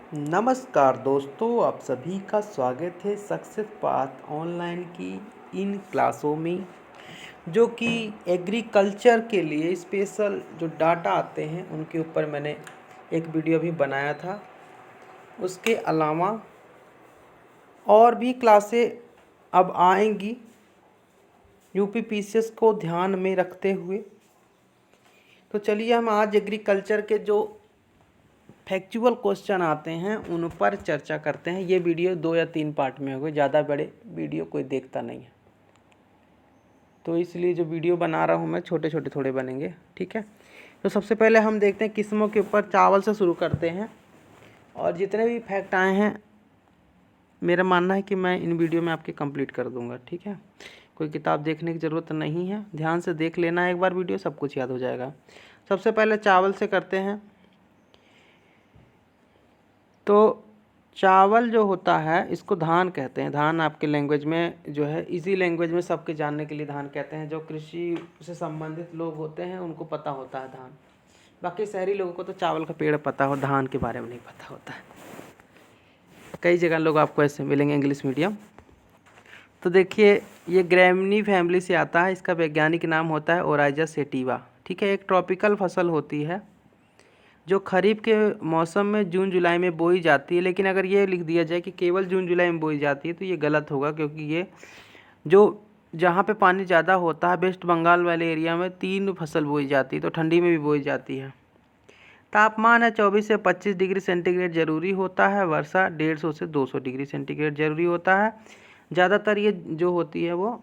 नमस्कार दोस्तों, आप सभी का स्वागत है सक्सेस पाथ ऑनलाइन की इन क्लासों में, जो कि एग्रीकल्चर के लिए स्पेशल जो डाटा आते हैं उनके ऊपर मैंने एक वीडियो भी बनाया था। उसके अलावा और भी क्लासें अब आएंगी यूपीपीसीएस को ध्यान में रखते हुए। तो चलिए हम आज एग्रीकल्चर के जो फैक्चुअल क्वेश्चन आते हैं उन पर चर्चा करते हैं। ये वीडियो 2 या 3 पार्ट में होगी, ज़्यादा बड़े वीडियो कोई देखता नहीं है, तो इसलिए जो वीडियो बना रहा हूँ मैं छोटे छोटे थोड़े बनेंगे, ठीक है। तो सबसे पहले हम देखते हैं किस्मों के ऊपर, चावल से शुरू करते हैं। और जितने भी फैक्ट आए हैं मेरा मानना है कि मैं इन वीडियो में आपके कंप्लीट कर दूंगा, ठीक है। कोई किताब देखने की ज़रूरत नहीं है, ध्यान से देख लेना एक बार वीडियो, सब कुछ याद हो जाएगा। सबसे पहले चावल से करते हैं। तो चावल जो होता है इसको धान कहते हैं। धान आपके लैंग्वेज में जो है, इजी लैंग्वेज में सबके जानने के लिए धान कहते हैं। जो कृषि से संबंधित लोग होते हैं उनको पता होता है धान। बाकी शहरी लोगों को तो चावल का पेड़ पता हो, धान के बारे में नहीं पता होता है। कई जगह लोग आपको ऐसे मिलेंगे इंग्लिश मीडियम। तो देखिए, ये ग्रैमनी फैमिली से आता है। इसका वैज्ञानिक नाम होता है ओराइजा सेटिवा, ठीक है। एक ट्रॉपिकल फसल होती है जो खरीफ के मौसम में जून जुलाई में बोई जाती है। लेकिन अगर ये लिख दिया जाए कि केवल जून जुलाई में बोई जाती है तो ये गलत होगा, क्योंकि ये जो जहाँ पे पानी ज़्यादा होता है, वेस्ट बंगाल वाले एरिया में 3 फसल बोई जाती है, तो ठंडी में भी बोई जाती है। तापमान है 24 से 25 डिग्री सेंटीग्रेड ज़रूरी होता है। वर्षा 150 से 200 डिग्री सेंटीग्रेड ज़रूरी होता है। ज़्यादातर ये जो होती है वो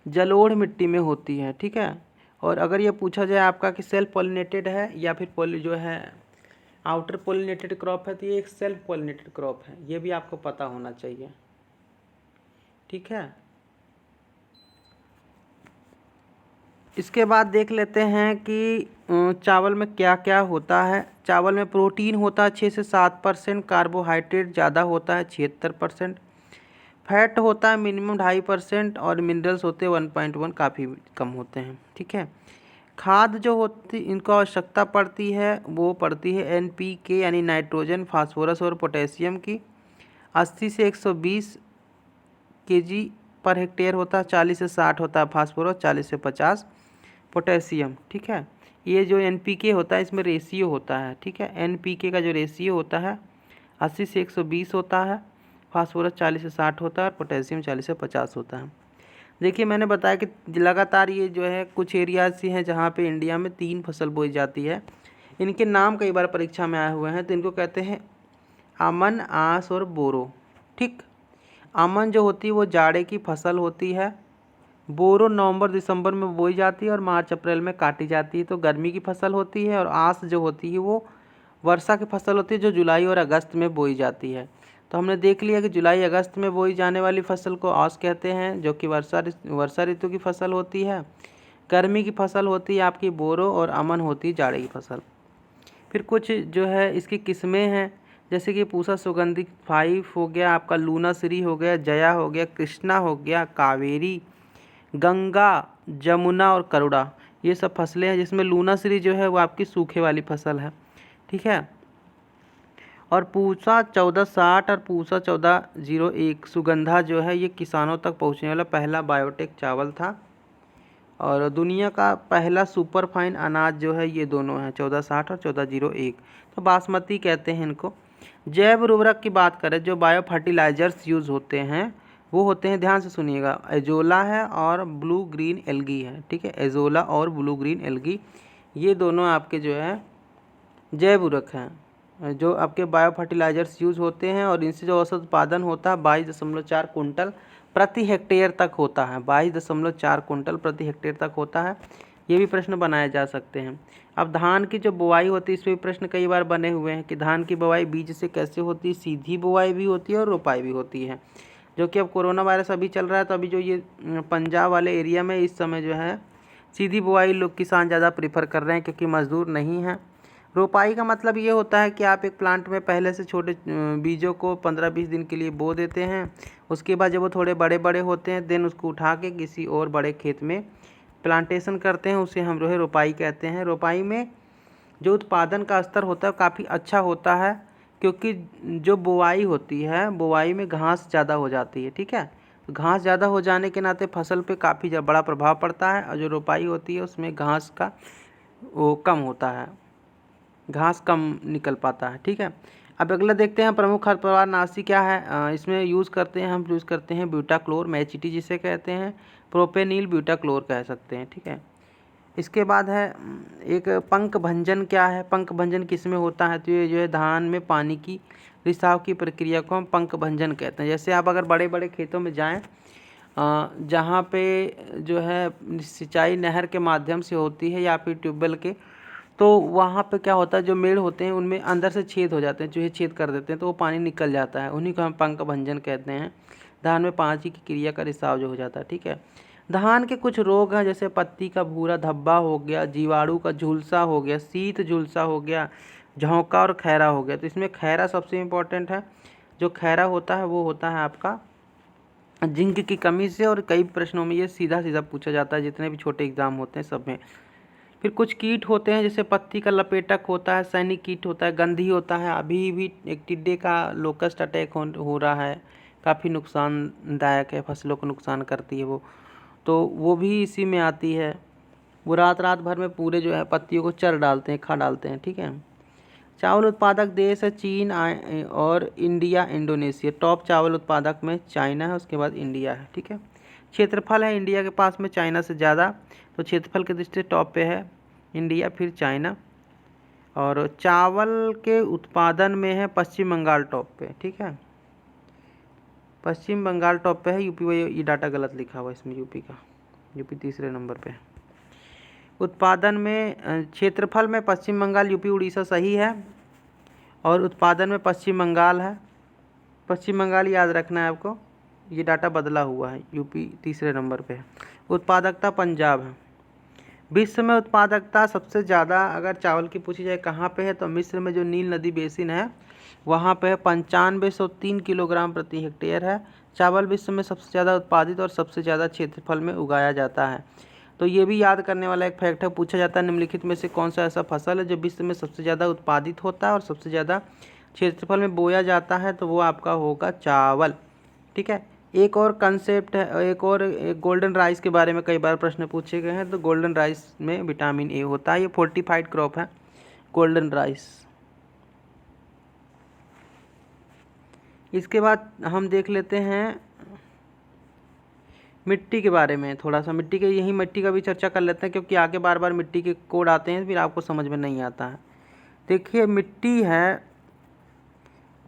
जलोढ़ मिट्टी में होती है, ठीक है। और अगर ये पूछा जाए आपका कि सेल्फ पॉलिनेटेड है या फिर जो है आउटर पॉलिनेटेड क्रॉप है, तो ये एक सेल्फ पॉलिनेटेड क्रॉप है, ये भी आपको पता होना चाहिए, ठीक है। इसके बाद देख लेते हैं कि चावल में क्या क्या होता है। चावल में प्रोटीन होता है 6 से 7%, कार्बोहाइड्रेट ज़्यादा होता है 76%, फैट होता है मिनिमम 2.5% और मिनरल्स होते हैं 1.1, काफ़ी कम होते हैं, ठीक है। खाद जो होती इनको आवश्यकता पड़ती है वो पड़ती है एनपीके यानी नाइट्रोजन, फास्फोरस और पोटेशियम की। 80 से 120 केजी पर हेक्टेयर होता है। 40 से 60 होता है फास्फोरस, 40 से 50 पोटेशियम, ठीक है। ये जो एनपीके होता है इसमें रेशियो होता है, ठीक है। एनपीके का जो रेशियो होता है 80 से 120 होता है, फास्फोरस 40 से 60 होता है और पोटेशियम 40 से 50 होता है। देखिए, मैंने बताया कि लगातार ये जो है कुछ एरियाज से हैं जहाँ पे इंडिया में 3 फसल बोई जाती है। इनके नाम कई बार परीक्षा में आए हुए हैं, तो इनको कहते हैं अमन, आस और बोरो, ठीक। अमन जो होती है वो जाड़े की फसल होती है। बोरो नवंबर दिसंबर में बोई जाती है और मार्च अप्रैल में काटी जाती है, तो गर्मी की फसल होती है। और आस जो होती है वो वर्षा की फसल होती है, जो जुलाई और अगस्त में बोई जाती है। तो हमने देख लिया कि जुलाई अगस्त में बोई जाने वाली फसल को आस कहते हैं, जो कि वर्षा ऋतु की फसल होती है। गर्मी की फसल होती है आपकी बोरो, और अमन होती है जाड़े की फसल। फिर कुछ जो है इसकी किस्में हैं, जैसे कि पूसा सुगंधित 5 हो गया, आपका लूनाश्री हो गया, जया हो गया, कृष्णा हो गया, कावेरी, गंगा, जमुना और करुणा। ये सब फसलें हैं, जिसमें लूनाश्री जो है वो आपकी सूखे वाली फसल है, ठीक है। और पूसा 1460 और पूसा 1401 सुगंधा जो है ये किसानों तक पहुंचने वाला पहला बायोटेक चावल था। और दुनिया का पहला सुपर फाइन अनाज जो है ये दोनों हैं, 1460 और 1401। तो बासमती कहते हैं इनको। जैव उर्वरक की बात करें, जो बायो फर्टिलाइजर्स यूज़ होते हैं वो होते हैं, ध्यान से सुनिएगा, एजोला है और ब्लू ग्रीन एल्गी है, ठीक है। एजोला और ब्लू ग्रीन एल्गी ये दोनों आपके जो है जैव उर्वरक हैं जो आपके बायो फर्टिलाइजर्स यूज़ होते हैं। और इनसे जो औसत उत्पादन होता है 22.4 कुंटल प्रति हेक्टेयर तक होता है। 22.4 कुंटल प्रति हेक्टेयर तक होता है। ये भी प्रश्न बनाए जा सकते हैं। अब धान की जो बुआई होती है इस पर भी प्रश्न कई बार बने हुए हैं कि धान की बुआई बीज से कैसे होती है। सीधी बुआई भी होती है और रोपाई भी होती है, जो कि अब कोरोना वायरस अभी चल रहा है, तो अभी जो ये पंजाब वाले एरिया में इस समय जो है सीधी बुआई लोग किसान ज़्यादा प्रीफर कर रहे हैं, क्योंकि मज़दूर नहीं हैं। रोपाई का मतलब ये होता है कि आप एक प्लांट में पहले से छोटे बीजों को 15-20 दिन के लिए बो देते हैं। उसके बाद जब वो थोड़े बड़े बड़े होते हैं देन उसको उठा के किसी और बड़े खेत में प्लांटेशन करते हैं, उसे हम जो है रोपाई कहते हैं। रोपाई में जो उत्पादन का स्तर होता है काफ़ी अच्छा होता है, क्योंकि जो बुआई होती है, बुआई में घास ज़्यादा हो जाती है, ठीक है। तो घास ज़्यादा हो जाने के नाते फसल पे काफ़ी बड़ा प्रभाव पड़ता है, और जो रोपाई होती है उसमें घास का वो कम होता है, घास कम निकल पाता है, ठीक है। अब अगला देखते हैं प्रमुख खरपतवार नाशी क्या है। इसमें हम यूज़ करते हैं ब्यूटाक्लोर, मैचिटी जिसे कहते हैं, प्रोपेनिल ब्यूटाक्लोर कह सकते हैं, ठीक है। इसके बाद है एक पंख भंजन क्या है। पंख भंजन किस में होता है, तो ये जो है धान में पानी की रिसाव की प्रक्रिया को हम पंख भंजन कहते हैं। जैसे आप अगर बड़े बड़े खेतों में जाएं जहाँ पे जो है सिंचाई नहर के माध्यम से होती है या फिर ट्यूबवेल के, तो वहाँ पे क्या होता है, जो मेड़ होते हैं उनमें अंदर से छेद हो जाते हैं, चूहे छेद कर देते हैं, तो वो पानी निकल जाता है, उन्हीं को हम पंख भंजन कहते हैं। धान में पानी की क्रिया का रिसाव जो हो जाता है, ठीक है। धान के कुछ रोग हैं, जैसे पत्ती का भूरा धब्बा हो गया, जीवाणु का झुलसा हो गया, शीत झुलसा हो गया, झोंका और खैरा हो गया। तो इसमें खैरा सबसे इम्पोर्टेंट है। जो खैरा होता है वो होता है आपका जिंक की कमी से, और कई प्रश्नों में ये सीधा सीधा पूछा जाता है, जितने भी छोटे एग्जाम होते हैं सब में। फिर कुछ कीट होते हैं, जैसे पत्ती का लपेटक होता है, सैनिक कीट होता है, गंधी होता है। अभी भी एक टिड्डे का लोकस्ट अटैक हो रहा है, काफ़ी नुकसानदायक है, फसलों को नुकसान करती है वो, तो वो भी इसी में आती है। वो रात रात भर में पूरे जो है पत्तियों को चर डालते हैं, खा डालते हैं, ठीक है। चावल उत्पादक देश है चीन और इंडिया, इंडोनेशिया। टॉप चावल उत्पादक में चाइना है, उसके बाद इंडिया है, ठीक है। क्षेत्रफल है इंडिया के पास में चाइना से ज़्यादा, तो क्षेत्रफल की दृष्टि से टॉप पे है इंडिया, फिर चाइना। और चावल के उत्पादन में है पश्चिम बंगाल टॉप पे, ठीक है। पश्चिम बंगाल टॉप पे है, यूपी ये डाटा गलत लिखा हुआ इसमें, यूपी तीसरे नंबर पे है। उत्पादन में क्षेत्रफल में पश्चिम बंगाल, यूपी, उड़ीसा सही है, और उत्पादन में पश्चिम बंगाल है। पश्चिम बंगाल याद रखना है आपको, ये डाटा बदला हुआ है, यूपी तीसरे नंबर पे है। उत्पादकता पंजाब है। विश्व में उत्पादकता सबसे ज़्यादा अगर चावल की पूछी जाए कहाँ पे है, तो मिस्र में जो नील नदी बेसिन है वहाँ पे है, 9503 किलोग्राम प्रति हेक्टेयर है। चावल विश्व में सबसे ज़्यादा उत्पादित और सबसे ज़्यादा क्षेत्रफल में उगाया जाता है। तो ये भी याद करने वाला एक फैक्ट है, पूछा जाता है निम्नलिखित में से कौन सा ऐसा फसल है जो विश्व में सबसे ज़्यादा उत्पादित होता है और सबसे ज़्यादा क्षेत्रफल में बोया जाता है, तो वो आपका होगा चावल, ठीक है। एक और कंसेप्ट है, एक गोल्डन राइस के बारे में कई बार प्रश्न पूछे गए हैं। तो गोल्डन राइस में विटामिन ए होता है, ये फोर्टिफाइड क्रॉप है गोल्डन राइस। इसके बाद हम देख लेते हैं मिट्टी के बारे में, थोड़ा सा मिट्टी का भी चर्चा कर लेते हैं, क्योंकि आगे बार बार मिट्टी के कोड आते हैं फिर आपको समझ में नहीं आता है। देखिए मिट्टी है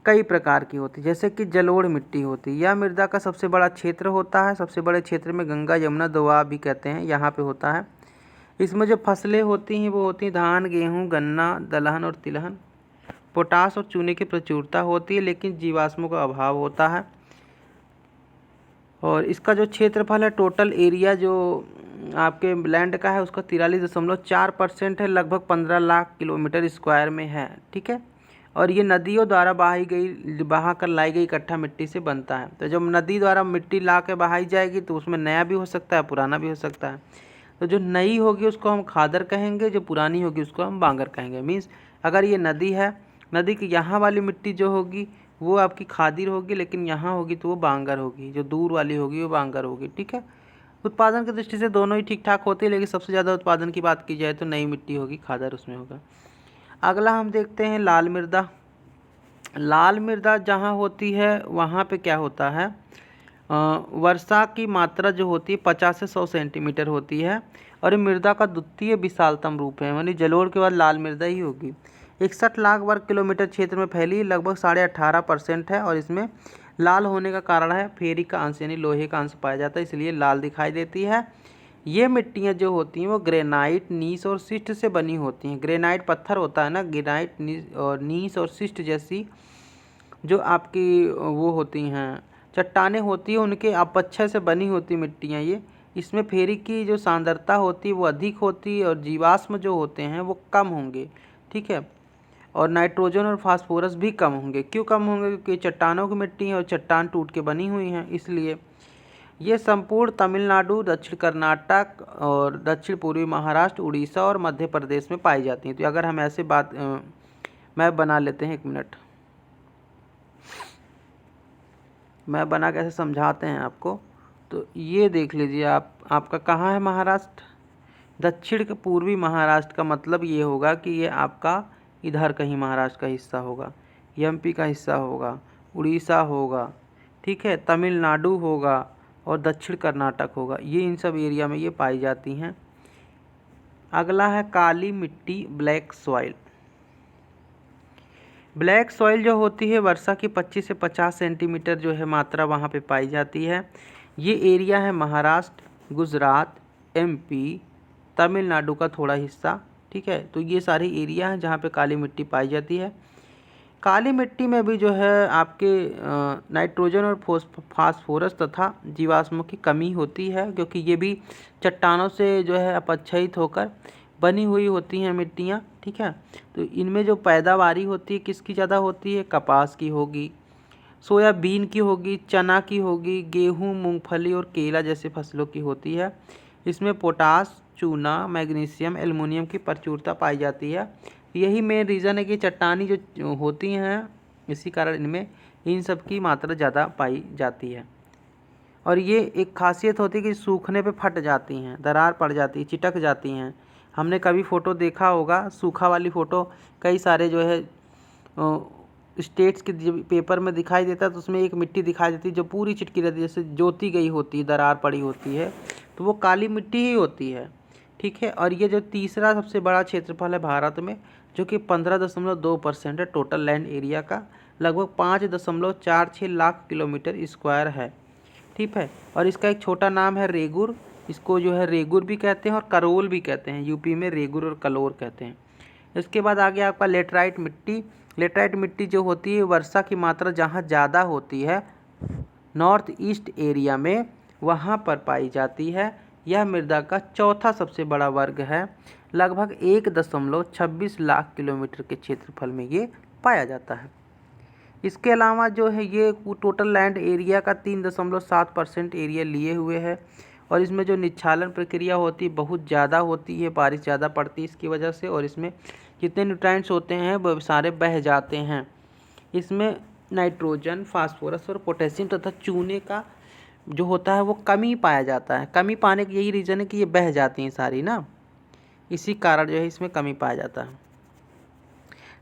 कई प्रकार की होती है, जैसे कि जलोढ़ मिट्टी होती है, यह मृदा का सबसे बड़ा क्षेत्र होता है। सबसे बड़े क्षेत्र में गंगा यमुना दोआब भी कहते हैं, यहाँ पे होता है। इसमें जो फसलें होती हैं वो होती हैं धान, गेहूँ, गन्ना, दलहन और तिलहन। पोटास और चूने की प्रचुरता होती है, लेकिन जीवाश्मों का अभाव होता है। और इसका जो क्षेत्रफल है, टोटल एरिया जो आपके लैंड का है उसका 43.4% है, लगभग 15 लाख किलोमीटर स्क्वायर में है, ठीक है। और ये नदियों द्वारा बहा कर लाई गई इकट्ठा मिट्टी से बनता है। तो जब नदी द्वारा मिट्टी ला के बहाई जाएगी तो उसमें नया भी हो सकता है, पुराना भी हो सकता है। तो जो नई होगी उसको हम खादर कहेंगे, जो पुरानी होगी उसको हम बांगर कहेंगे। मीन्स अगर ये नदी है, नदी की यहाँ वाली मिट्टी जो होगी वो आपकी खादिर होगी, लेकिन यहाँ होगी तो वो बांगर होगी, जो दूर वाली होगी वो बांगर होगी, ठीक है। उत्पादन की दृष्टि से दोनों ही ठीक ठाक होते हैं, लेकिन सबसे ज़्यादा उत्पादन की बात की जाए तो नई मिट्टी होगी, खादर उसमें होगा। अगला हम देखते हैं लाल मृदा। लाल मृदा जहाँ होती है वहाँ पे क्या होता है, वर्षा की मात्रा जो होती है 50 से 100 सेंटीमीटर होती है, और ये मृदा का द्वितीय विशालतम रूप है, यानी जलोढ़ के बाद लाल मृदा ही होगी। 61 लाख वर्ग किलोमीटर क्षेत्र में फैली, लगभग 18.5% है, और इसमें लाल होने का कारण है फेरिक का अंश यानी लोहे का अंश पाया जाता है, इसलिए लाल दिखाई देती है। ये मिट्टियाँ जो होती हैं वो ग्रेनाइट, नीस और शिस्ट से बनी होती हैं। ग्रेनाइट पत्थर होता है ना, ग्रेनाइट नीस और शिस्ट जैसी जो आपकी वो होती हैं चट्टानें होती हैं, उनके अपक्षय से बनी होती मिट्टियाँ ये। इसमें फेरिक की जो सांद्रता होती है वो अधिक होती है, और जीवाश्म जो होते हैं वो कम होंगे, ठीक है। और नाइट्रोजन और फास्फोरस भी कम होंगे। क्यों कम होंगे, क्योंकि चट्टानों की मिट्टी है और चट्टान टूट के बनी हुई हैं, इसलिए। ये संपूर्ण तमिलनाडु, दक्षिण कर्नाटक और दक्षिण पूर्वी महाराष्ट्र, उड़ीसा और मध्य प्रदेश में पाई जाती हैं। तो अगर हम ऐसे मैप बना लेते हैं, 1 मिनट। मैं बना कैसे समझाते हैं आपको। तो ये देख लीजिए आप, आपका कहाँ है महाराष्ट्र, दक्षिण के पूर्वी महाराष्ट्र का मतलब ये होगा कि ये आपका इधर कहीं महाराष्ट्र का हिस्सा होगा, एमपी का हिस्सा होगा, उड़ीसा होगा, ठीक है, तमिलनाडु होगा और दक्षिण कर्नाटक होगा। ये इन सब एरिया में ये पाई जाती हैं। अगला है काली मिट्टी, ब्लैक सॉइल। ब्लैक सॉइल जो होती है वर्षा की 25 से 50 सेंटीमीटर जो है मात्रा वहाँ पे पाई जाती है। ये एरिया है महाराष्ट्र, गुजरात, एमपी, तमिलनाडु का थोड़ा हिस्सा, ठीक है। तो ये सारी एरिया हैं जहाँ पे काली मिट्टी पाई जाती है। काली मिट्टी में भी जो है आपके नाइट्रोजन और फास्फोरस तथा जीवाश्मों की कमी होती है, क्योंकि ये भी चट्टानों से जो है अपक्षयित होकर बनी हुई होती हैं मिट्टियाँ, ठीक है। तो इनमें जो पैदावारी होती है किसकी ज़्यादा होती है, कपास की होगी, सोयाबीन की होगी, चना की होगी, गेहूँ, मूंगफली और केला जैसे फसलों की होती है। इसमें पोटास, चूना, मैग्नीशियम, एल्युमिनियम की प्रचुरता पाई जाती है। यही मेन रीज़न है कि चट्टानी जो होती हैं इसी कारण इनमें इन सब की मात्रा ज़्यादा पाई जाती है। और ये एक खासियत होती है कि सूखने पे फट जाती हैं, दरार पड़ जाती है, चिटक जाती हैं। हमने कभी फ़ोटो देखा होगा सूखा वाली फ़ोटो, कई सारे जो है स्टेट्स के पेपर में दिखाई देता है, तो उसमें एक मिट्टी दिखाई देती है जो पूरी चिटकी रहती है, जैसे जोती गई होती है, दरार पड़ी होती है, तो वो काली मिट्टी ही होती है, ठीक है। और ये जो तीसरा सबसे बड़ा क्षेत्रफल है भारत में, जो कि 15.2% है टोटल लैंड एरिया का, लगभग 5.46 लाख किलोमीटर स्क्वायर है, ठीक है। और इसका एक छोटा नाम है रेगुर, इसको जो है रेगुर भी कहते हैं और करोल भी कहते हैं, यूपी में रेगुर और कलोर कहते हैं। इसके बाद आगे आपका लेटराइट मिट्टी। लेटराइट मिट्टी जो होती है वर्षा की मात्रा जहाँ ज़्यादा होती है नॉर्थ ईस्ट एरिया में, वहाँ पर पाई जाती है। यह मृदा का चौथा सबसे बड़ा वर्ग है, लगभग 1.26 लाख किलोमीटर के क्षेत्रफल में ये पाया जाता है। इसके अलावा जो है ये टोटल लैंड एरिया का 3.7% एरिया लिए हुए है, और इसमें जो निच्छालन प्रक्रिया होती है बहुत ज़्यादा होती है, बारिश ज़्यादा पड़ती है इसकी वजह से, और इसमें जितने न्यूट्रिएंट्स होते हैं वो सारे बह जाते हैं। इसमें नाइट्रोजन, फास्फोरस और पोटेशियम तथा चूने का जो होता है वो कमी पाया जाता है। कमी पाने की यही रीज़न है कि ये बह जाती हैं सारी ना, इसी कारण जो है इसमें कमी पाया जाता है।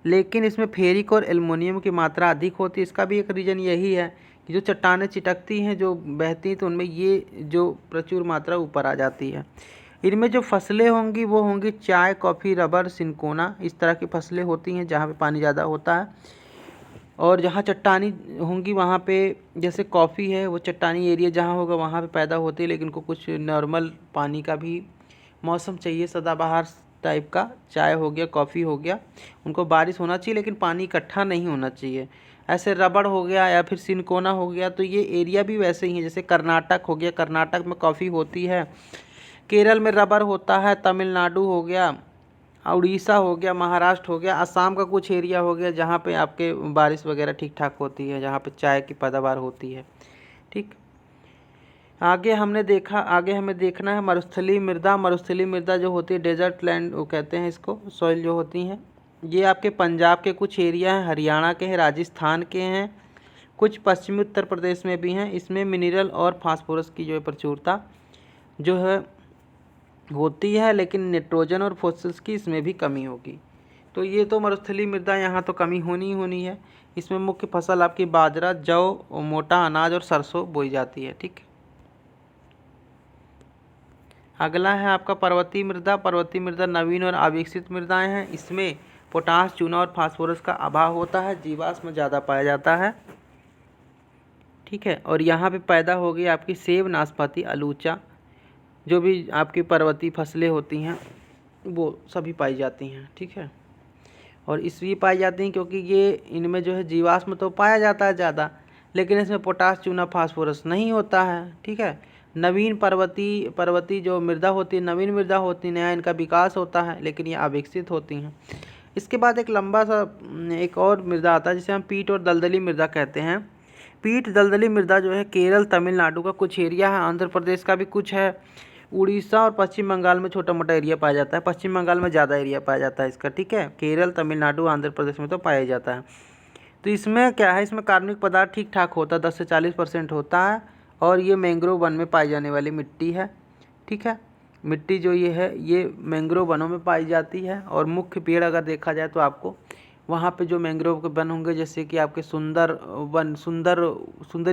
लेकिन इसमें फेरिक और एल्युमिनियम की मात्रा अधिक होती है। इसका भी एक रीज़न यही है कि जो चट्टानें चिटकती हैं, जो बहती हैं, तो उनमें ये जो प्रचुर मात्रा ऊपर आ जाती है। इनमें जो फसलें होंगी वो होंगी चाय, कॉफ़ी, रबर, सिनकोना, इस तरह की फसलें होती हैं जहाँ पे पानी ज़्यादा होता है। और जहाँ चट्टानी होंगी वहाँ पे जैसे कॉफ़ी है, वो चट्टानी एरिया जहाँ होगा वहाँ पे पैदा होती है, लेकिन उनको कुछ नॉर्मल पानी का भी मौसम चाहिए, सदाबहार टाइप का। चाय हो गया, कॉफ़ी हो गया, उनको बारिश होना चाहिए लेकिन पानी इकट्ठा नहीं होना चाहिए। ऐसे रबड़ हो गया या फिर सिनकोना हो गया, तो ये एरिया भी वैसे ही है। जैसे कर्नाटक हो गया, कर्नाटक में कॉफ़ी होती है, केरल में रबर होता है, तमिलनाडु हो गया, उड़ीसा हो गया, महाराष्ट्र हो गया, असम का कुछ एरिया हो गया जहाँ पे आपके बारिश वगैरह ठीक ठाक होती है, जहाँ पे चाय की पैदावार होती है, ठीक। आगे हमें देखना है मरुस्थलीय मृदा। मरुस्थलीय मृदा जो होती है डेजर्ट लैंड वो कहते हैं इसको, सॉइल जो होती हैं, ये आपके पंजाब के कुछ एरिया हैं, हरियाणा के हैं, राजस्थान के हैं, कुछ पश्चिमी उत्तर प्रदेश में भी हैं। इसमें मिनरल और फास्फोरस की जो है प्रचुरता जो है होती है, लेकिन नाइट्रोजन और फॉस्फोरस की इसमें भी कमी होगी। तो ये तो मरुस्थलीय मृदा, यहाँ तो कमी होनी ही होनी है। इसमें मुख्य फसल आपकी बाजरा, जौ, मोटा अनाज और सरसों बोई जाती है, ठीक। अगला है आपका पर्वतीय मृदा। पर्वतीय मृदा नवीन और अविकसित मृदाएं हैं। इसमें पोटास, चूना और फास्फोरस का अभाव होता है, जीवाश्म ज़्यादा पाया जाता है, ठीक है। और यहाँ पे पैदा होगी आपकी सेब, नाशपाती, अलूचा, जो भी आपकी पर्वतीय फसलें होती हैं वो सभी पाई जाती हैं, ठीक है। और इसलिए पाई जाती हैं क्योंकि ये इनमें जो है जीवाश्म तो पाया जाता है ज़्यादा, लेकिन इसमें पोटास, चूना, फास्फोरस नहीं होता है, ठीक है। नवीन पर्वतीय जो मृदा होती है, नवीन मृदा होती है, नया इनका विकास होता है, लेकिन ये अविकसित होती हैं। इसके बाद एक लंबा सा एक और मृदा आता है जिसे हम पीट और दलदली मृदा कहते हैं। पीट दलदली मृदा जो है केरल, तमिलनाडु का कुछ एरिया है, आंध्र प्रदेश का भी कुछ है, उड़ीसा और पश्चिम बंगाल में छोटा मोटा एरिया पाया जाता है। पश्चिम बंगाल में ज़्यादा एरिया पाया जाता है इसका, ठीक है। केरल, तमिलनाडु, आंध्र प्रदेश में तो पाया जाता है। तो इसमें क्या है, इसमें कार्बनिक पदार्थ ठीक ठाक होता है, 10 से 40% होता है। और ये मैंग्रोव वन में पाई जाने वाली मिट्टी है। ठीक है, मिट्टी जो ये है ये मैंग्रोव वनों में पाई जाती है। और मुख्य पेड़ अगर देखा जाए तो आपको वहाँ पे जो मैंग्रोव के वन होंगे, जैसे कि आपके सुंदरी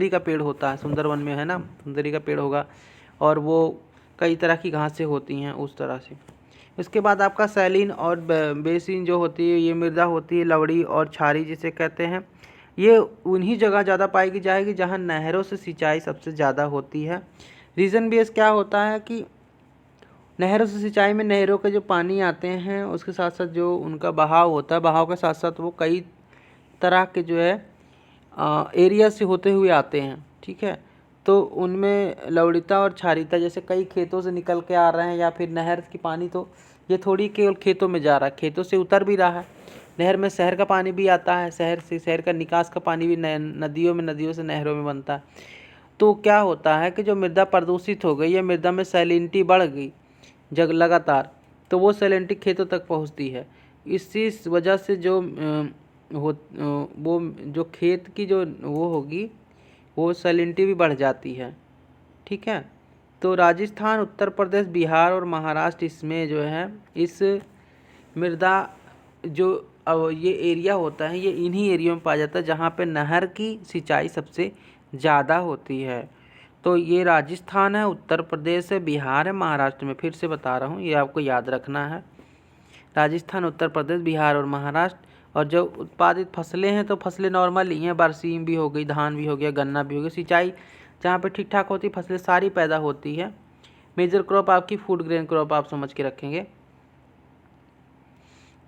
का पेड़ होता है, सुंदर वन में है ना, सुंदरी का पेड़ होगा। और वो कई तरह की घासें होती हैं उस तरह से। इसके बाद आपका सैलिन और बेसिन जो होती है, ये मृदा होती है लवड़ी और क्षारी जिसे कहते हैं। ये उन्हीं जगह ज़्यादा पाई जाएगी जहाँ नहरों से सिंचाई सबसे ज़्यादा होती है। रीज़न बेस क्या होता है कि नहरों से सिंचाई में नहरों के जो पानी आते हैं उसके साथ साथ जो उनका बहाव होता है, बहाव के साथ साथ वो कई तरह के जो है एरिया से होते हुए आते हैं। ठीक है, तो उनमें लवणिता और क्षारीयता, जैसे कई खेतों से निकल के आ रहे हैं या फिर नहर की पानी, तो ये थोड़ी केवल खेतों में जा रहा है, खेतों से उतर भी रहा है। नहर में शहर का पानी भी आता है, शहर का निकास का पानी भी नदियों से नहरों में बनता है। तो क्या होता है कि जो मृदा प्रदूषित हो गई या मृदा में सैलिनिटी बढ़ गई लगातार, तो वो सैलिनिटी खेतों तक पहुंचती है। इसी वजह से जो वो जो खेत की जो वो होगी वो सैलिनिटी भी बढ़ जाती है। ठीक है, तो राजस्थान, उत्तर प्रदेश, बिहार और महाराष्ट्र इसमें जो है इस मृदा जो ये एरिया होता है, ये इन्हीं एरियो में पाया जाता है जहाँ पे नहर की सिंचाई सबसे ज़्यादा होती है। तो ये राजस्थान है, उत्तर प्रदेश है, बिहार है, महाराष्ट्र में। फिर से बता रहा हूँ, ये आपको याद रखना है। राजस्थान, उत्तर प्रदेश, बिहार और महाराष्ट्र। और जो उत्पादित फसलें हैं तो फसलें नॉर्मल ही हैं, बरसीम भी हो गई, धान भी हो गया, गन्ना भी हो गया। सिंचाई जहाँ पे ठीक ठाक होती है, फसलें सारी पैदा होती है। मेजर क्रॉप आपकी फूड ग्रेन क्रॉप आप समझ के रखेंगे।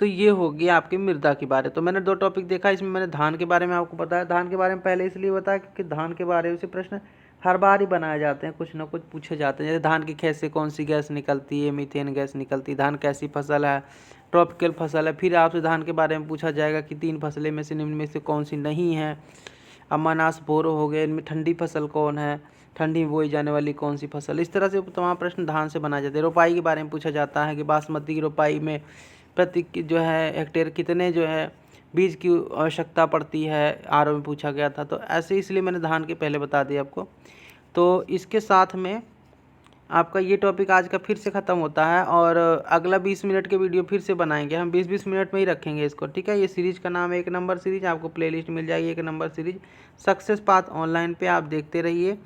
तो ये हो गया आपकी मृदा के बारे। तो मैंने 2 टॉपिक देखा, इसमें मैंने धान के बारे में आपको बताया। धान के बारे में पहले इसलिए बताया क्योंकि धान के बारे में से प्रश्न हर बार ही बनाए जाते हैं, कुछ ना कुछ पूछे जाते हैं। जैसे धान की खेत से कौन सी गैस निकलती है, मीथेन गैस निकलती है। धान कैसी फसल है, ट्रॉपिकल फसल है। फिर आपसे धान के बारे में पूछा जाएगा कि 3 फसलें में से निम्न में से कौन सी नहीं है। अमानास बोरो हो गए, इनमें ठंडी फसल कौन है, ठंडी में बोई जाने वाली कौन सी फसल। इस तरह से तमाम प्रश्न धान से बनाए जाते हैं। रोपाई के बारे में पूछा जाता है कि बासमती की रोपाई में प्रति जो है हेक्टेयर कितने जो है बीज की आवश्यकता पड़ती है, आर में पूछा गया था। तो ऐसे इसलिए मैंने धान के पहले बता दिया आपको। तो इसके साथ में आपका ये टॉपिक आज का फिर से ख़त्म होता है। और अगला 20 मिनट के वीडियो फिर से बनाएंगे हम, 20-20 मिनट में ही रखेंगे इसको। ठीक है, ये सीरीज़ का नाम है 1 नंबर सीरीज। आपको प्लेलिस्ट मिल जाएगी 1 number series success path online पे, आप देखते रहिए।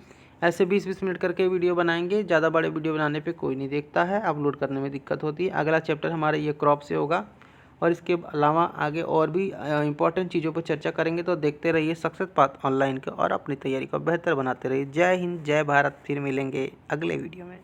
ऐसे 20-20 मिनट करके वीडियो बनाएंगे। ज़्यादा बड़े वीडियो बनाने पे कोई नहीं देखता है, अपलोड करने में दिक्कत होती है। अगला चैप्टर हमारा ये क्रॉप से होगा और इसके अलावा आगे और भी इंपॉर्टेंट चीज़ों पर चर्चा करेंगे। तो देखते रहिए सक्सेस पाथ ऑनलाइन के और अपनी तैयारी को बेहतर बनाते रहिए। जय हिंद, जय भारत। फिर मिलेंगे अगले वीडियो में।